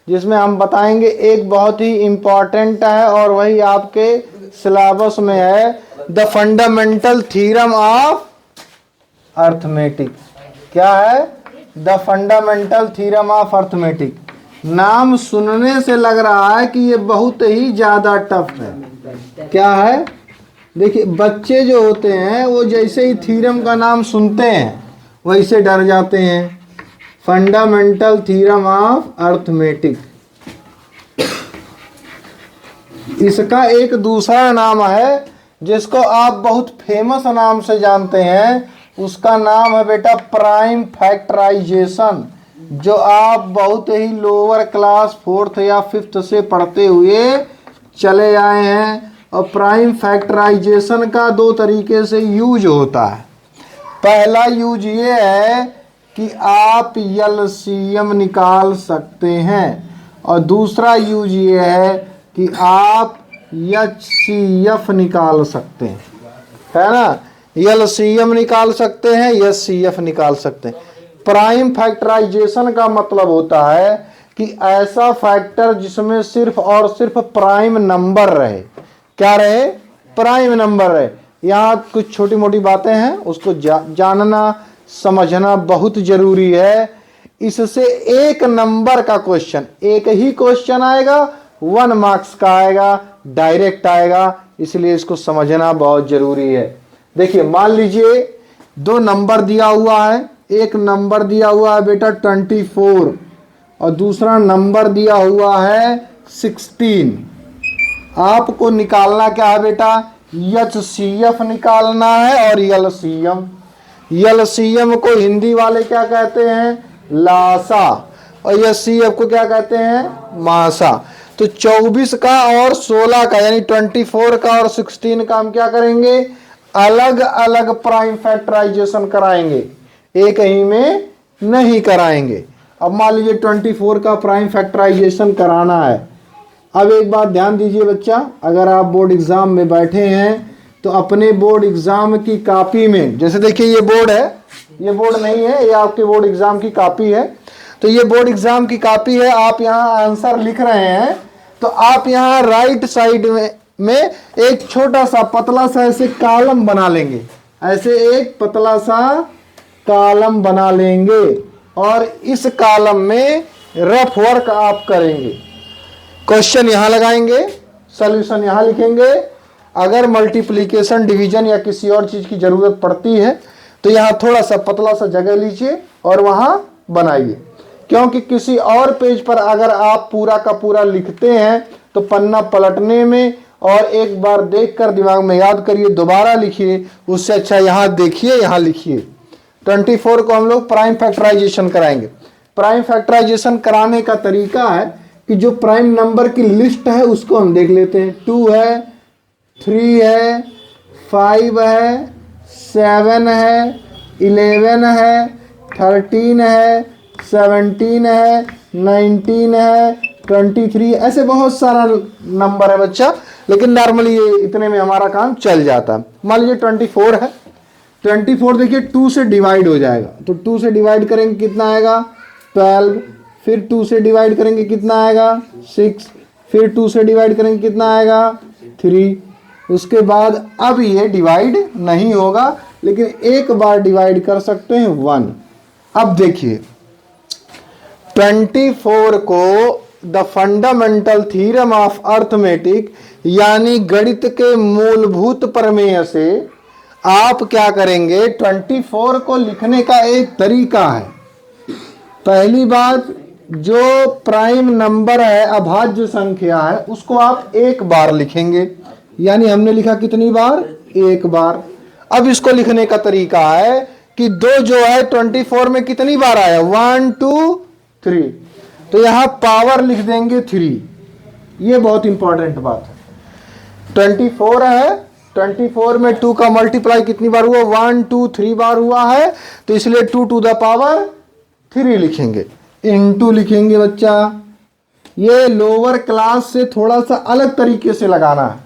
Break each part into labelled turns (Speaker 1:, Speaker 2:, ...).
Speaker 1: जिसमें हम बताएंगे एक बहुत ही इम्पॉर्टेंट है और वही आपके सिलेबस में है, the fundamental theorem of arithmetic. क्या है? The fundamental theorem of arithmetic. नाम सुनने से लग रहा है कि ये बहुत ही ज्यादा टफ है। क्या है? देखिए, बच्चे जो होते हैं वो जैसे ही थ्योरम का नाम सुनते हैं वैसे डर जाते हैं। फंडामेंटल थ्योरम ऑफ अर्थमेटिक, इसका एक दूसरा नाम है जिसको आप बहुत फेमस नाम से जानते हैं, उसका नाम है बेटा प्राइम फैक्टराइजेशन, जो आप बहुत ही लोअर क्लास 4th या 5th से पढ़ते हुए चले आए हैं। और प्राइम फैक्टराइजेशन का दो तरीके से यूज होता है। पहला यूज ये है कि आप एलसीएम निकाल सकते हैं, और दूसरा यूज ये है कि आप एचसीएफ निकाल सकते हैं, है ना। एलसीएम निकाल सकते हैं, एचसीएफ निकाल सकते हैं। प्राइम फैक्टराइजेशन का मतलब होता है कि ऐसा फैक्टर जिसमें सिर्फ और सिर्फ प्राइम नंबर रहे। क्या रहे? प्राइम नंबर रहे। यहाँ कुछ छोटी मोटी बातें हैं, उसको जानना समझना बहुत जरूरी है। इससे एक नंबर का क्वेश्चन, एक ही क्वेश्चन आएगा, 1 मार्क्स का आएगा, डायरेक्ट आएगा, इसलिए इसको समझना बहुत जरूरी है। देखिए, मान लीजिए 2 नंबर दिया हुआ है। एक नंबर दिया हुआ है बेटा 24 और दूसरा नंबर दिया हुआ है 16। आपको निकालना क्या है बेटा? एचसीएफ निकालना है और एलसीएम। एलसीएम को हिंदी वाले क्या कहते हैं? लासा। और एचसीएफ को क्या कहते हैं? मासा। तो 24 का और 16 का यानी 24 का और 16 का हम क्या करेंगे? अलग अलग प्राइम फैक्टराइजेशन कराएंगे, एक ही में नहीं कराएंगे। अब मान लीजिए 24 का प्राइम फैक्टराइजेशन कराना है। अब एक बात ध्यान दीजिए बच्चा, अगर आप बोर्ड एग्जाम में बैठे हैं तो अपने बोर्ड एग्जाम की कॉपी में, जैसे देखिए ये बोर्ड है, ये बोर्ड नहीं है, ये आपके बोर्ड एग्जाम की कॉपी है। तो ये बोर्ड एग्जाम की कॉपी है, आप यहाँ आंसर लिख रहे हैं, तो आप यहाँ राइट साइड में एक छोटा सा पतला सा ऐसे कॉलम बना लेंगे, ऐसे एक पतला सा कॉलम बना लेंगे और इस कॉलम में रफ वर्क आप करेंगे। क्वेश्चन यहाँ लगाएंगे, सॉल्यूशन यहाँ लिखेंगे। अगर मल्टीप्लिकेशन, डिवीजन या किसी और चीज की जरूरत पड़ती है तो यहाँ थोड़ा सा पतला सा जगह लीजिए और वहां बनाइए, क्योंकि किसी और पेज पर अगर आप पूरा का पूरा लिखते हैं तो पन्ना पलटने में और एक बार देखकर दिमाग में याद करिए, दोबारा लिखिए, उससे अच्छा यहाँ देखिए, यहाँ लिखिए। 24 को हम लोग प्राइम फैक्टराइजेशन कराएंगे। प्राइम फैक्टराइजेशन कराने का तरीका है कि जो प्राइम नंबर की लिस्ट है उसको हम देख लेते हैं। 2 है, 3 है, 5 है, 7 है, 11 है, 13 है, 17 है, 19 है, 23, ऐसे बहुत सारा नंबर है बच्चा, लेकिन नॉर्मली ये इतने में हमारा काम चल जाता है। मान लीजिए 24 है, 24 देखिए 2 से डिवाइड हो जाएगा, तो 2 से डिवाइड करेंगे कितना आएगा? 12। फिर 2 से डिवाइड करेंगे कितना आएगा? 6। फिर 2 से डिवाइड करेंगे कितना आएगा? 3। उसके बाद अब ये डिवाइड नहीं होगा, लेकिन एक बार डिवाइड कर सकते हैं 1। अब देखिए 24 को the fundamental theorem of arithmetic यानी गणित के मूलभूत प्रमेय से आप क्या करेंगे? 24 को लिखने का एक तरीका है। पहली बात, जो प्राइम नंबर है, अभाज्य संख्या है, उसको आप एक बार लिखेंगे, यानी हमने लिखा कितनी बार? एक बार। अब इसको लिखने का तरीका है कि 2 जो है 24 में कितनी बार आया? 1 2 3, तो यहां पावर लिख देंगे 3। ये बहुत इंपॉर्टेंट बात है। 24 है, 24 में 2 का मल्टीप्लाई कितनी बार हुआ? 1 2 3 बार हुआ है, तो इसलिए 2 टू द पावर 3 लिखेंगे, इनटू लिखेंगे बच्चा। ये लोअर क्लास से थोड़ा सा अलग तरीके से लगाना है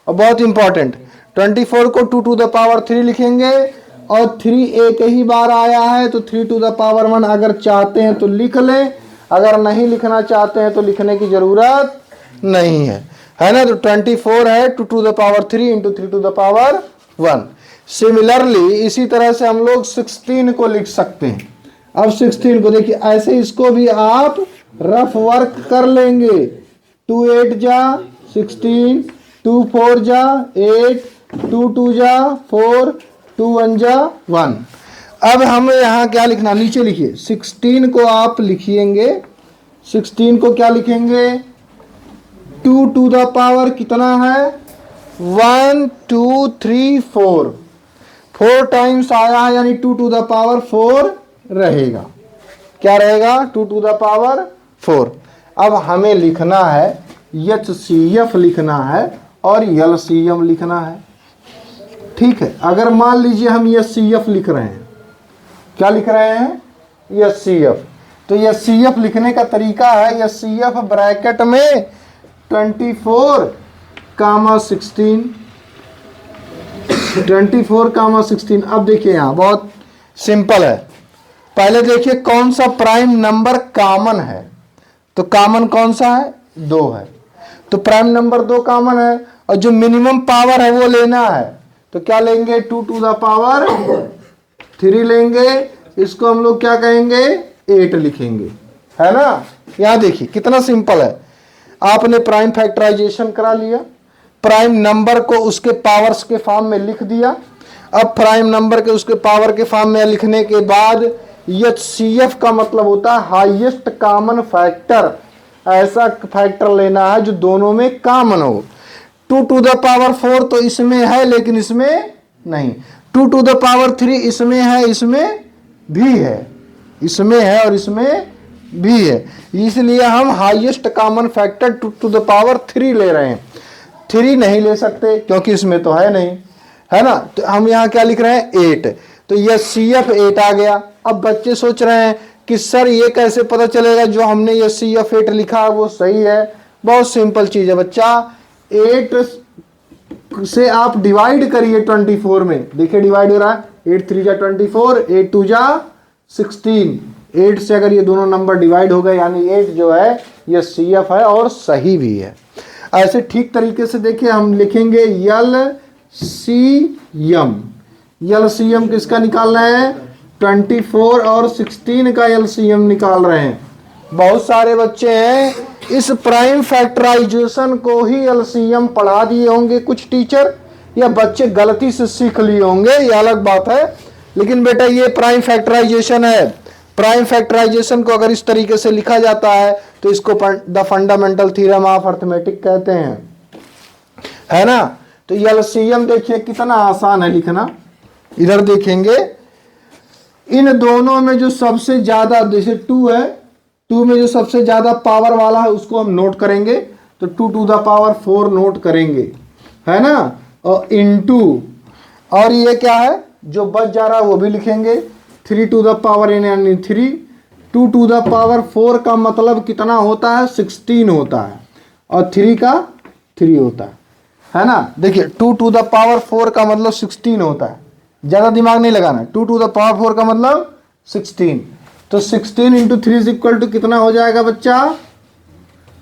Speaker 1: और बहुत इंपॉर्टेंट। 24 को 2 टू द पावर 3 लिखेंगे और 3 एक ही बार आया है तो 3 टू द पावर 1 अगर चाहते हैं तो लिख लें, अगर नहीं लिखना चाहते हैं तो लिखने की जरूरत नहीं है ना। तो 24 है 2 to the power 3 into 3 to the power 1। Similarly इसी तरह से हम लोग 16 को लिख सकते हैं। अब 16 को देखिए ऐसे इसको भी आप रफ वर्क कर लेंगे। 2 8 जा 16, 2 4 जा 8, 2 2 जा 4, 2 1 जा 1। अब हमें यहाँ क्या लिखना, नीचे लिखिए 16 को आप लिखिएंगे। 16 को क्या लिखेंगे, 2 to the power कितना है 1 2 3 4, 4 टाइम्स आया है यानी 2 to the power 4 रहेगा। क्या रहेगा 2 to the power 4। अब हमें लिखना है HCF लिखना है और LCM लिखना है। ठीक है, अगर मान लीजिए हम HCF लिख रहे हैं, क्या लिख रहे हैं HCF, तो HCF लिखने का तरीका है HCF ब्रैकेट में 24, 16 24, 16। अब देखिए यहाँ बहुत सिंपल है। पहले देखिए कौन सा प्राइम नंबर कॉमन है, तो कॉमन कौन सा है 2 है, तो प्राइम नंबर 2 कॉमन है और जो मिनिमम पावर है वो लेना है। तो क्या लेंगे 2 to the power 3 लेंगे, इसको हम लोग क्या कहेंगे 8 लिखेंगे, है ना। यहाँ देखिए कितना सिंपल है, आपने प्राइम फैक्टराइजेशन करा लिया, प्राइम नंबर को उसके पावर्स के फॉर्म में लिख दिया। अब प्राइम नंबर के उसके पावर के फॉर्म में लिखने के बाद HCF का मतलब होता है हाईएस्ट कॉमन फैक्टर, ऐसा फैक्टर लेना है जो दोनों में कॉमन हो। 2 to the power 4 तो इसमें है लेकिन इसमें नहीं, 2 to the power 3 इसमें है, इसमें भी है, इसमें है और इसमें भी है, इसलिए हम highest common factor 2 to the power 3 ले रहे हैं। 3 नहीं ले सकते क्योंकि इसमें तो है नहीं, है ना। तो हम यहाँ क्या लिख रहे हैं 8, तो HCF 8 आ गया। अब बच्चे सोच रहे हैं कि सर ये कैसे पता चलेगा जो हमने HCF 8 लिखा है वो सही है। बहुत सिंपल चीज है बच्चा, 8 से आप डिवाइड करिए 24 में, देखिए डिवाइड हो रहा है 8 3 जा 24, 8 2 जा 16। 8 से अगर ये दोनों नंबर डिवाइड हो गए यानी 8 जो है ये HCF है और सही भी है। ऐसे ठीक तरीके से देखिए हम लिखेंगे LCM। LCM किसका निकाल रहे हैं 24 और 16 का LCM निकाल रहे हैं। बहुत सारे बच्चे हैं इस प्राइम फैक्टराइजेशन को ही LCM पढ़ा दिए होंगे कुछ टीचर, या बच्चे गलती से सीख लिए होंगे, ये अलग बात है। लेकिन बेटा ये प्राइम फैक्टराइजेशन है, प्राइम फैक्टराइजेशन को अगर इस तरीके से लिखा जाता है तो इसको the fundamental theorem of arithmetic कहते हैं, है ना। तो LCM देखिए कितना आसान है लिखना। इधर देखेंगे इन दोनों में जो सबसे ज्यादा, जैसे 2 है, 2 में जो सबसे ज्यादा पावर वाला है उसको हम नोट करेंगे, तो 2 to the power 4 नोट करेंगे, है ना। और इनटू, और ये क्या है जो बच जा रहा है वो भी लिखेंगे 3 to the power यानी 3। 2 to the power 4 का मतलब कितना होता है 16 होता है और 3 का 3 होता है ना। देखिए 2 to the power 4 का मतलब 16 होता है, ज्यादा दिमाग नहीं लगाना। 2 to the power 4 का मतलब 16, तो 16 इंटू 3 इज इक्वल टू कितना हो जाएगा बच्चा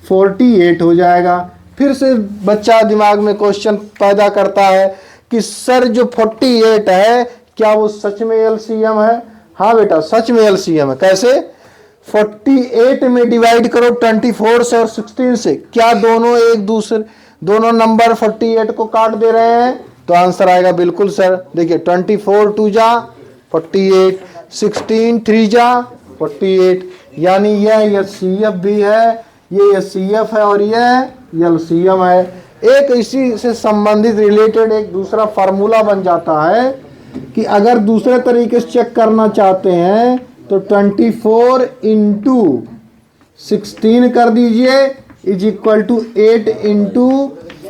Speaker 1: 48 हो जाएगा। फिर से बच्चा दिमाग में क्वेश्चन पैदा करता है कि सर जो 48 है क्या वो सच में LCM है। हाँ बेटा सच में LCM है। कैसे 48 में डिवाइड करो 24 से और 16 से, क्या दोनों एक दूसरे, दोनों नंबर 48 को काट दे रहे हैं, तो आंसर आएगा बिल्कुल सर। देखिए 24 2 जा 48, 16 3 जा 48, यानी यह HCF भी है, ये HCF है और यह LCM है। एक इसी से संबंधित रिलेटेड एक दूसरा फार्मूला बन जाता है कि अगर दूसरे तरीके से चेक करना चाहते हैं तो 24 इंटू 16 कर दीजिए इज इक्वल टू 8 इंटू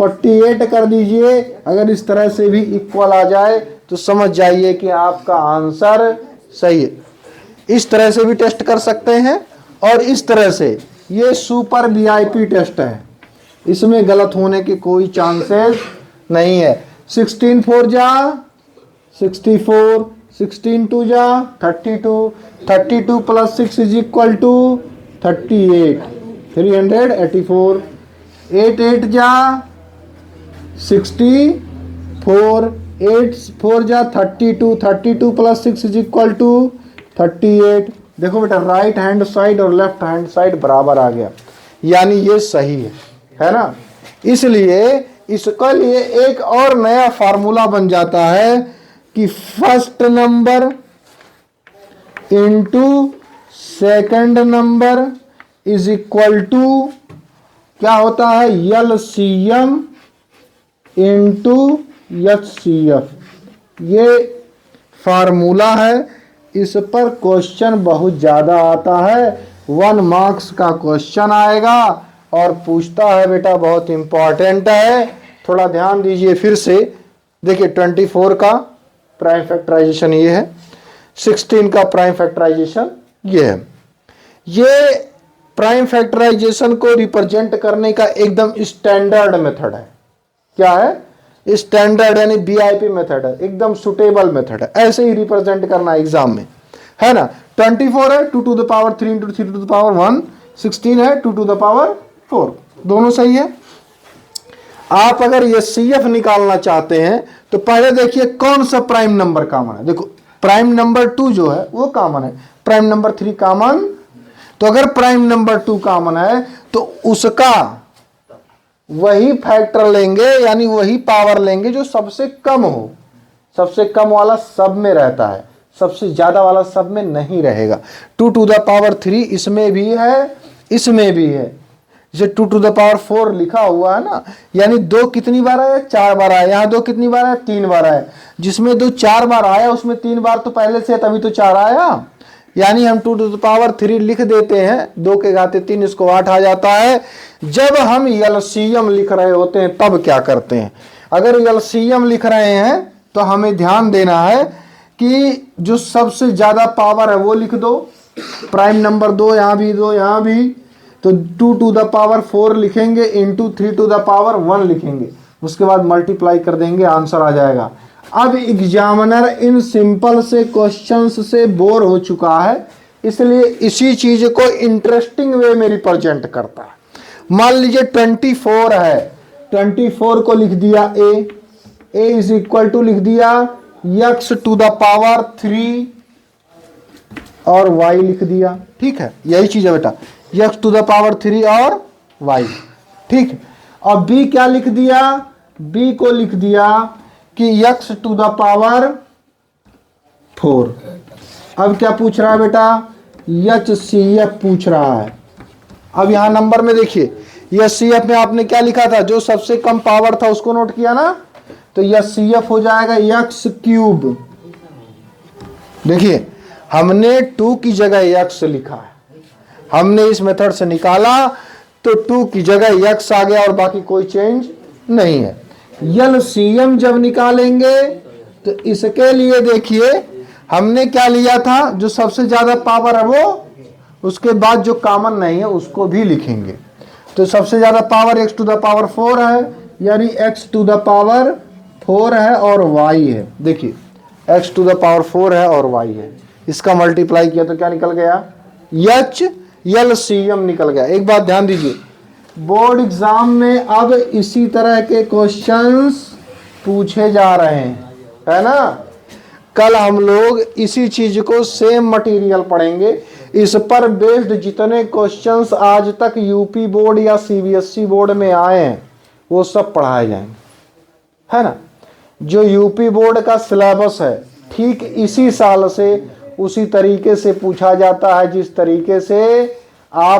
Speaker 1: 48 कर दीजिए। अगर इस तरह से भी इक्वल आ जाए तो समझ जाइए कि आपका आंसर सही है। इस तरह से भी टेस्ट कर सकते हैं और इस तरह से, ये सुपर VIP टेस्ट है, इसमें गलत होने के कोई चांसेस नहीं है। 16 4 जा 64, 16 2 जा 32, 32 प्लस 6 इज इक्वल टू 38, 384, 8 8 जा 64, 8 4 जा 32, 32 प्लस 6 इज इक्वल टू 38। देखो बेटा राइट हैंड साइड और लेफ्ट हैंड साइड बराबर आ गया, यानी ये सही है ना। इसलिए इसके लिए एक और नया फार्मूला बन जाता है कि first number into second number is equal to क्या होता है, LCM इंटू HCF। ये फार्मूला है, इस पर क्वेश्चन बहुत ज़्यादा आता है, 1 मार्क्स का क्वेश्चन आएगा और पूछता है बेटा, बहुत इंपॉर्टेंट है, थोड़ा ध्यान दीजिए फिर से। देखिए 24 का प्राइम फैक्टराइजेशन ये है, 16 का प्राइम फैक्टराइजेशन ये है। ये प्राइम फैक्टराइजेशन को रिप्रेजेंट करने का एकदम स्टैंडर्ड मेथड है। क्या है? स्टैंडर्ड यानी BIP मेथड है, एकदम सुटेबल मेथड है। ऐसे ही रिप्रेजेंट करना एग्जाम में, है ना। 24 है 2 to the power 3 into 3 to the power 1, 16 है 2 to the power 4, दोनों सही है। आप अगर ये CF निकालना चाहते हैं तो पहले देखिए कौन सा प्राइम नंबर कॉमन है। देखो प्राइम नंबर 2 जो है वो कॉमन है, प्राइम नंबर 3 कॉमन। तो अगर प्राइम नंबर 2 कॉमन है तो उसका वही फैक्टर लेंगे, यानी वही पावर लेंगे जो सबसे कम हो। सबसे कम वाला सब में रहता है, सबसे ज्यादा वाला सब में नहीं रहेगा। 2 to the power 3 इसमें भी है, इसमें भी है। जैसे 2 to the power 4 लिखा हुआ है ना, यानी 2 कितनी बार आया, 4 बार आया। यहाँ 2 कितनी बार आया, 3 बार आया। जिसमें 2 4 बार आया उसमें 3 बार तो पहले से, तभी तो 4 आया। यानी हम 2 to the power 3 लिख देते हैं, 2 के घाते 3, इसको 8 आ जाता है। जब हम LCM लिख रहे होते हैं तब क्या करते हैं, अगर LCM लिख रहे हैं तो हमें ध्यान देना है कि जो सबसे ज्यादा पावर है वो लिख दो। प्राइम नंबर 2 यहाँ भी, 2 यहाँ भी, तो 2 to the power 4 लिखेंगे इंटू 3 to the power 1 लिखेंगे, उसके बाद मल्टीप्लाई कर देंगे, आंसर आ जाएगा। अब एग्जामिनर इन सिंपल से क्वेश्चंस से बोर हो चुका है, इसलिए इसी चीज को इंटरेस्टिंग वे में रिप्रेजेंट करता है। मान लीजिए 24 है, 24 को लिख दिया A इज इक्वल टू लिख दिया x to the power 3 और y लिख दिया। ठीक है, यही चीज है बेटा, x to the power 3 और y। ठीक है, अब B क्या लिख दिया, B को लिख दिया कि x to the power 4। अब क्या पूछ रहा है बेटा, HCF पूछ रहा है। अब यहां नंबर में देखिए, HCF में आपने क्या लिखा था, जो सबसे कम पावर था उसको नोट किया ना, तो HCF हो जाएगा x³। देखिए हमने 2 की जगह x लिखा है, हमने इस मेथड से निकाला तो 2 की जगह x आ गया और बाकी कोई चेंज नहीं है। LCM जब निकालेंगे तो इसके लिए देखिए हमने क्या लिया था, जो सबसे ज्यादा पावर है वो, उसके बाद जो कॉमन नहीं है उसको भी लिखेंगे। तो सबसे ज्यादा power x to the power 4 है, यानी x to the power 4 है और y है। देखिए x to the power 4 है और y है, इसका मल्टीप्लाई किया तो क्या निकल गया, LCM निकल गया। एक बात ध्यान दीजिए, बोर्ड एग्जाम में अब इसी तरह के क्वेश्चंस पूछे जा रहे हैं, है ना। कल हम लोग इसी चीज को सेम मटेरियल पढ़ेंगे, इस पर बेस्ड जितने क्वेश्चंस आज तक यूपी बोर्ड या CBSE बोर्ड में आए हैं वो सब पढ़ाए जाएंगे, है ना। जो यूपी बोर्ड का सिलेबस है ठीक इसी साल से उसी तरीके से पूछा जाता है, जिस तरीके से आप